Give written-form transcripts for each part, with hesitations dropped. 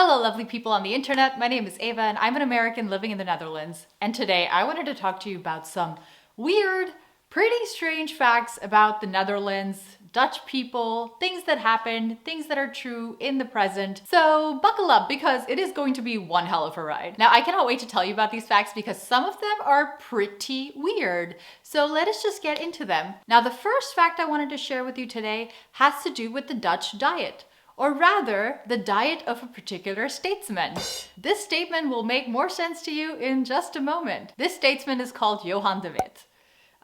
Hello lovely people on the internet, my name is Ava and I'm an American living in the Netherlands. And today I wanted to talk to you about some weird, pretty strange facts about the Netherlands, Dutch people, things that happened, things that are true in the present. So buckle up because it is going to be one hell of a ride. Now I cannot wait to tell you about these facts because some of them are pretty weird. So let us just get into them. Now the first fact I wanted to share with you today has to do with the Dutch diet. Or rather, the diet of a particular statesman. This statement will make more sense to you in just a moment. This statesman is called Johan de Witt.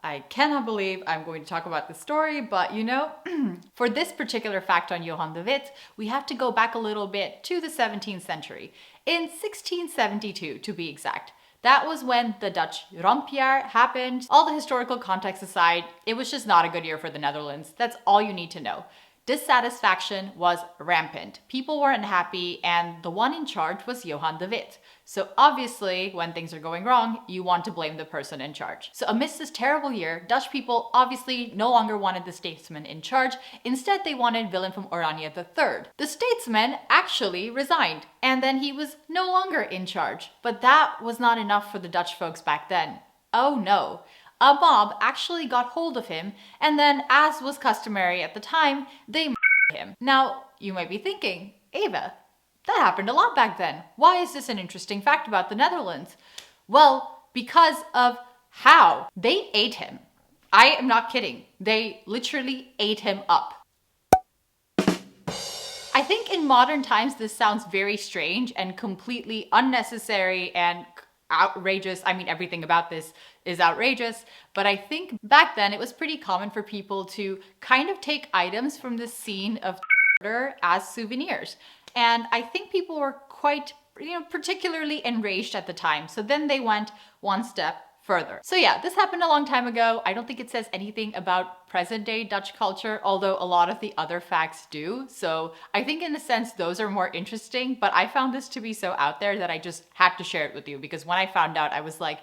I cannot believe I'm going to talk about this story, but you know, for this particular fact on Johan de Witt, we have to go back a little bit to the 17th century. In 1672, to be exact. That was when the Dutch rampjaar happened. All the historical context aside, it was just not a good year for the Netherlands. That's all you need to know. Dissatisfaction was rampant. People were unhappy and the one in charge was Johan de Witt. So obviously, when things are going wrong, you want to blame the person in charge. So amidst this terrible year, Dutch people obviously no longer wanted the statesman in charge. Instead, they wanted Willem from Oranje III. The statesman actually resigned and then he was no longer in charge. But that was not enough for the Dutch folks back then. Oh no. A mob actually got hold of him, and then, as was customary at the time, they murdered him. Now, you might be thinking, Ava, that happened a lot back then. Why is this an interesting fact about the Netherlands? Well, because of how they ate him. I am not kidding. They literally ate him up. I think in modern times this sounds very strange and completely unnecessary and outrageous. I mean, everything about this is outrageous, but I think back then it was pretty common for people to kind of take items from the scene of murder as souvenirs. And I think people were quite, particularly enraged at the time. So then they went one step further. So yeah, this happened a long time ago. I don't think it says anything about present day Dutch culture, although a lot of the other facts do. So I think in a sense, those are more interesting, but I found this to be so out there that I just had to share it with you because when I found out, I was like,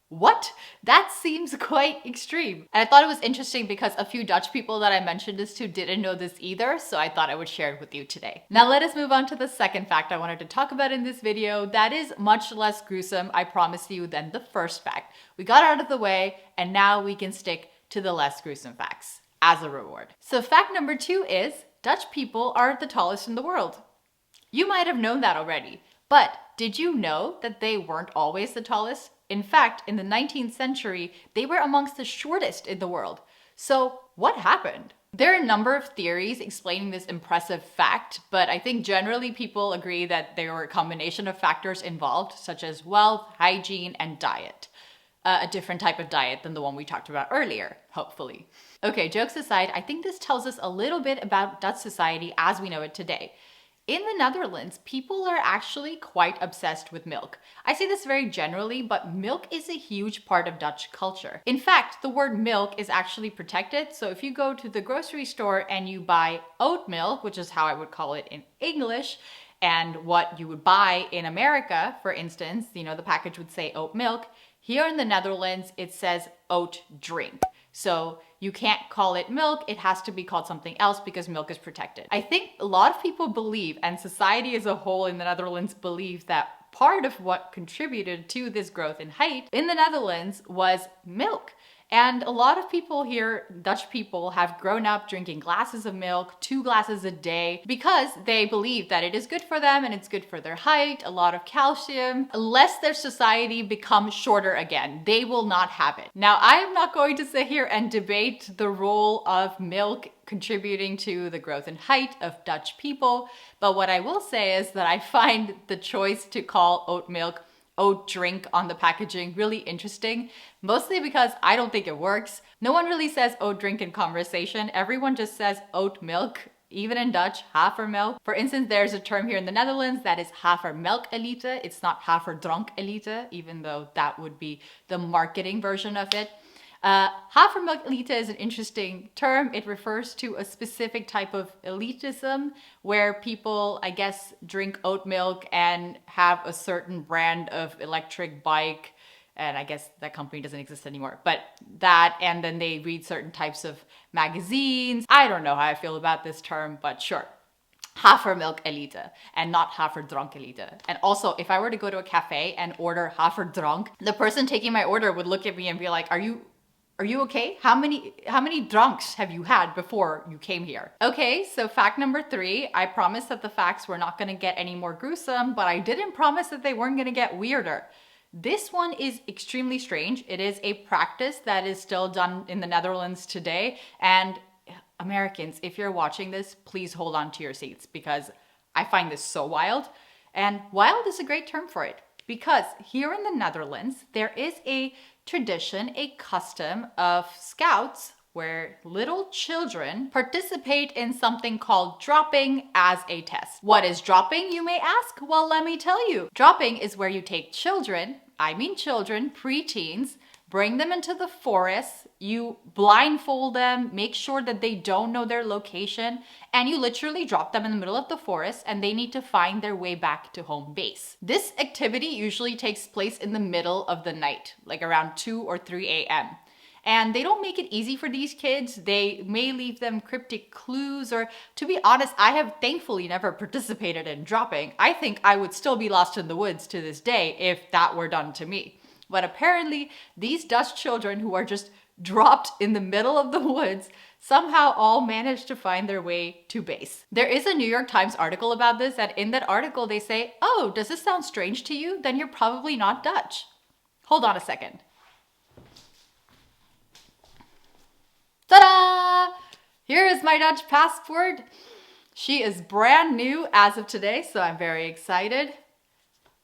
what? That seems quite extreme. And I thought it was interesting because a few Dutch people that I mentioned this to didn't know this either, so I thought I would share it with you today. Now let us move on to the second fact I wanted to talk about in this video. That is much less gruesome, I promise you, than the first fact. We got out of the way, and now we can stick to the less gruesome facts as a reward. So fact number 2 is Dutch people are the tallest in the world. You might have known that already, but did you know that they weren't always the tallest? In fact, in the 19th century, they were amongst the shortest in the world. So what happened? There are a number of theories explaining this impressive fact, but I think generally people agree that there were a combination of factors involved, such as wealth, hygiene, and diet. A different type of diet than the one we talked about earlier, hopefully. Okay, jokes aside, I think this tells us a little bit about Dutch society as we know it today. In the Netherlands, people are actually quite obsessed with milk. I say this very generally, but milk is a huge part of Dutch culture. In fact, the word milk is actually protected. So if you go to the grocery store and you buy oat milk, which is how I would call it in English, and what you would buy in America, for instance, the package would say oat milk. Here in the Netherlands, it says oat drink. So you can't call it milk, it has to be called something else because milk is protected. I think a lot of people believe, and society as a whole in the Netherlands believes, that part of what contributed to this growth in height in the Netherlands was milk. And a lot of people here, Dutch people, have grown up drinking glasses of milk, 2 glasses a day, because they believe that it is good for them and it's good for their height, a lot of calcium. Unless their society becomes shorter again, they will not have it. Now, I am not going to sit here and debate the role of milk contributing to the growth in height of Dutch people, but what I will say is that I find the choice to call oat milk oat drink on the packaging really interesting, mostly because I don't think it works. No one really says oat drink in conversation. Everyone just says oat milk, even in Dutch, havermelk. For instance, there's a term here in the Netherlands that is havermelkelite. It's not haverdrankkelite, even though that would be the marketing version of it. Havermelkelite is an interesting term. It refers to a specific type of elitism where people, I guess, drink oat milk and have a certain brand of electric bike. And I guess that company doesn't exist anymore, but that, and then they read certain types of magazines. I don't know how I feel about this term, but sure. hafermilk elite and not haferdrank elite. And also, if I were to go to a cafe and order haferdrank, the person taking my order would look at me and be like, are you okay? How many drunks have you had before you came here? Okay, so fact number 3, I promised that the facts were not gonna get any more gruesome, but I didn't promise that they weren't gonna get weirder. This one is extremely strange. It is a practice that is still done in the Netherlands today. And Americans, if you're watching this, please hold on to your seats because I find this so wild. And wild is a great term for it because here in the Netherlands, there is a tradition, a custom of scouts where little children participate in something called dropping as a test. What is dropping, you may ask? Well, let me tell you. Dropping is where you take children, preteens, bring them into the forest, you blindfold them, make sure that they don't know their location, and you literally drop them in the middle of the forest and they need to find their way back to home base. This activity usually takes place in the middle of the night, like around 2 or 3 a.m. And they don't make it easy for these kids. They may leave them cryptic clues, or to be honest, I have thankfully never participated in dropping. I think I would still be lost in the woods to this day if that were done to me. But apparently, these Dutch children who are just dropped in the middle of the woods somehow all managed to find their way to base. There is a New York Times article about this, and in that article they say, oh, does this sound strange to you? Then you're probably not Dutch. Hold on a second. Ta-da! Here is my Dutch passport. She is brand new as of today, so I'm very excited.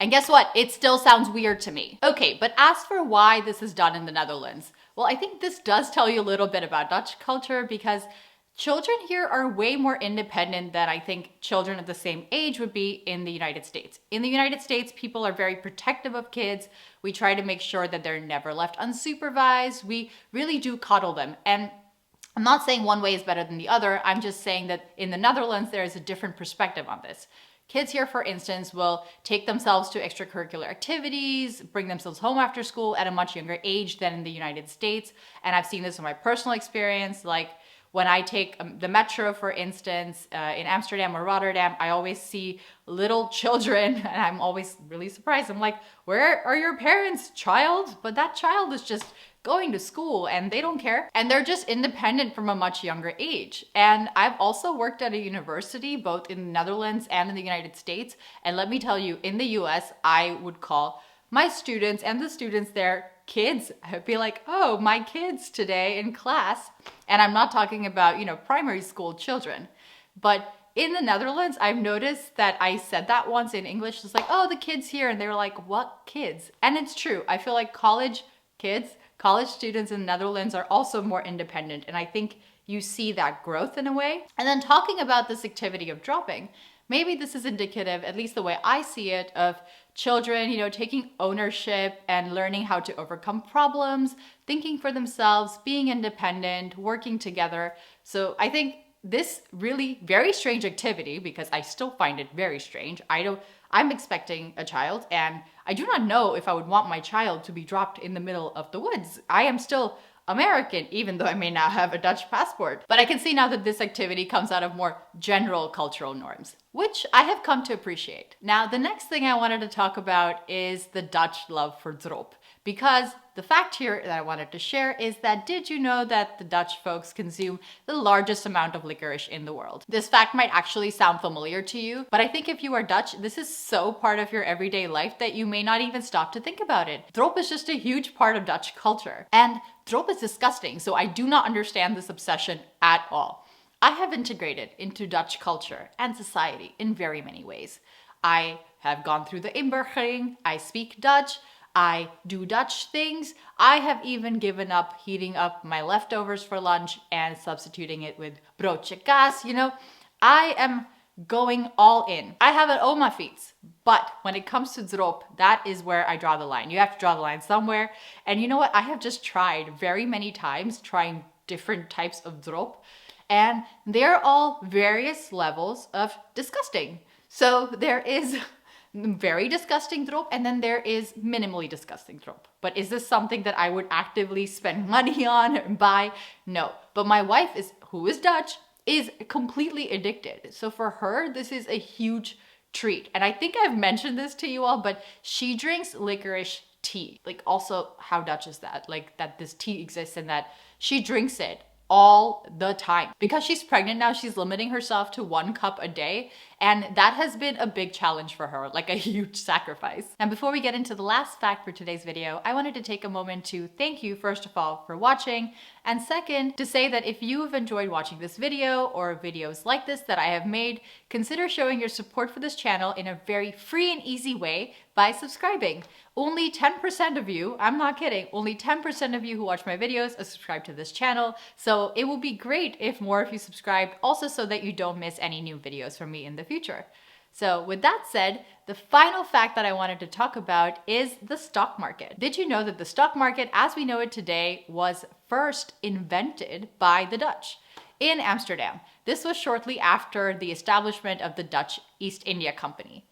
And guess what? It still sounds weird to me. Okay, but as for why this is done in the Netherlands, well, I think this does tell you a little bit about Dutch culture because children here are way more independent than I think children of the same age would be in the United States. In the United States, people are very protective of kids. We try to make sure that they're never left unsupervised. We really do coddle them. And I'm not saying one way is better than the other. I'm just saying that in the Netherlands, there is a different perspective on this. Kids here, for instance, will take themselves to extracurricular activities, bring themselves home after school at a much younger age than in the United States. And I've seen this in my personal experience. Like when I take the metro, for instance, in Amsterdam or Rotterdam, I always see little children and I'm always really surprised. I'm like, where are your parents, child? But that child is just going to school and they don't care. And they're just independent from a much younger age. And I've also worked at a university, both in the Netherlands and in the United States. And let me tell you, in the US, I would call my students and the students there kids. I'd be like, oh, my kids today in class. And I'm not talking about, primary school children. But in the Netherlands, I've noticed that I said that once in English. It's like, oh, the kids here. And they were like, what kids? And it's true. I feel like college students in the Netherlands are also more independent. And I think you see that growth in a way. And then talking about this activity of dropping, maybe this is indicative, at least the way I see it, of children, taking ownership and learning how to overcome problems, thinking for themselves, being independent, working together. So I think this really very strange activity, because I still find it very strange. I'm expecting a child and I do not know if I would want my child to be dropped in the middle of the woods. I am still American, even though I may now have a Dutch passport. But I can see now that this activity comes out of more general cultural norms, which I have come to appreciate. Now, the next thing I wanted to talk about is the Dutch love for drop. Because the fact here that I wanted to share is that did you know that the Dutch folks consume the largest amount of licorice in the world? This fact might actually sound familiar to you, but I think if you are Dutch, this is so part of your everyday life that you may not even stop to think about it. Drop is just a huge part of Dutch culture. And drop is disgusting, so I do not understand this obsession at all. I have integrated into Dutch culture and society in very many ways. I have gone through the inburgering, I speak Dutch, I do Dutch things. I have even given up heating up my leftovers for lunch and substituting it with broodje kaas. I am going all in. I have an oma fiets, but when it comes to drop, that is where I draw the line. You have to draw the line somewhere. And you know what? I have just tried very many times trying different types of drop, and they're all various levels of disgusting. So there is very disgusting drop, and then there is minimally disgusting drop. But is this something that I would actively spend money on and buy? No. But my wife who is Dutch, is completely addicted. So for her, this is a huge treat. And I think I've mentioned this to you all, but she drinks licorice tea. Like, also, how Dutch is that? Like, that this tea exists and that she drinks it all the time. Because she's pregnant now, she's limiting herself to 1 cup a day. And that has been a big challenge for her, like a huge sacrifice. And before we get into the last fact for today's video, I wanted to take a moment to thank you, first of all, for watching. And second, to say that if you have enjoyed watching this video or videos like this that I have made, consider showing your support for this channel in a very free and easy way by subscribing. Only 10% of you, I'm not kidding, only 10% of you who watch my videos are subscribed to this channel. So it will be great if more of you subscribed, also so that you don't miss any new videos from me in the future. So with that said, the final fact that I wanted to talk about is the stock market. Did you know that the stock market as we know it today was first invented by the Dutch in Amsterdam? This was shortly after the establishment of the Dutch East India Company.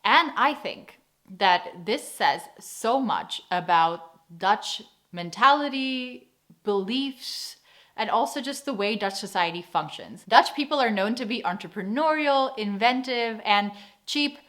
And I think that this says so much about Dutch mentality, beliefs, and also just the way Dutch society functions. Dutch people are known to be entrepreneurial, inventive, and cheap,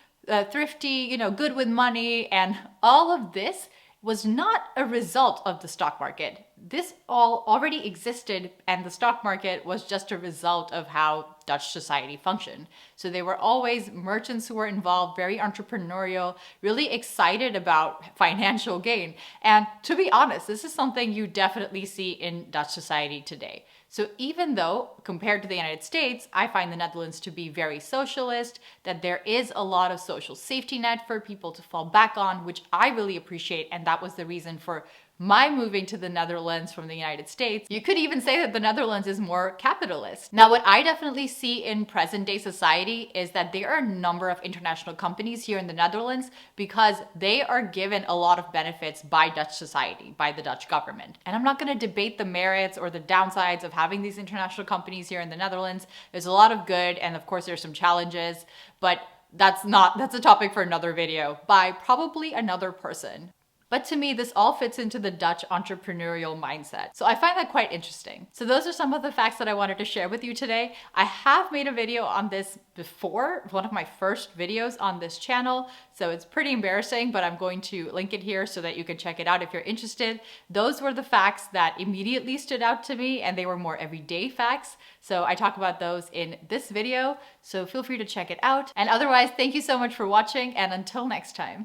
thrifty, good with money, and all of this was not a result of the stock market. This all already existed, and the stock market was just a result of how Dutch society functioned. So they were always merchants who were involved, very entrepreneurial, really excited about financial gain. And to be honest, this is something you definitely see in Dutch society today. So even though, compared to the United States, I find the Netherlands to be very socialist, that there is a lot of social safety net for people to fall back on, which I really appreciate, and that was the reason for my moving to the Netherlands from the United States. You could even say that the Netherlands is more capitalist. Now, what I definitely see in present day society is that there are a number of international companies here in the Netherlands because they are given a lot of benefits by Dutch society, by the Dutch government. And I'm not going to debate the merits or the downsides of having these international companies here in the Netherlands. There's a lot of good, and of course there's some challenges, but that's a topic for another video by probably another person. But to me, this all fits into the Dutch entrepreneurial mindset. So I find that quite interesting. So those are some of the facts that I wanted to share with you today. I have made a video on this before, one of my first videos on this channel. So it's pretty embarrassing, but I'm going to link it here so that you can check it out if you're interested. Those were the facts that immediately stood out to me, and they were more everyday facts. So I talk about those in this video. So feel free to check it out. And otherwise, thank you so much for watching, and until next time.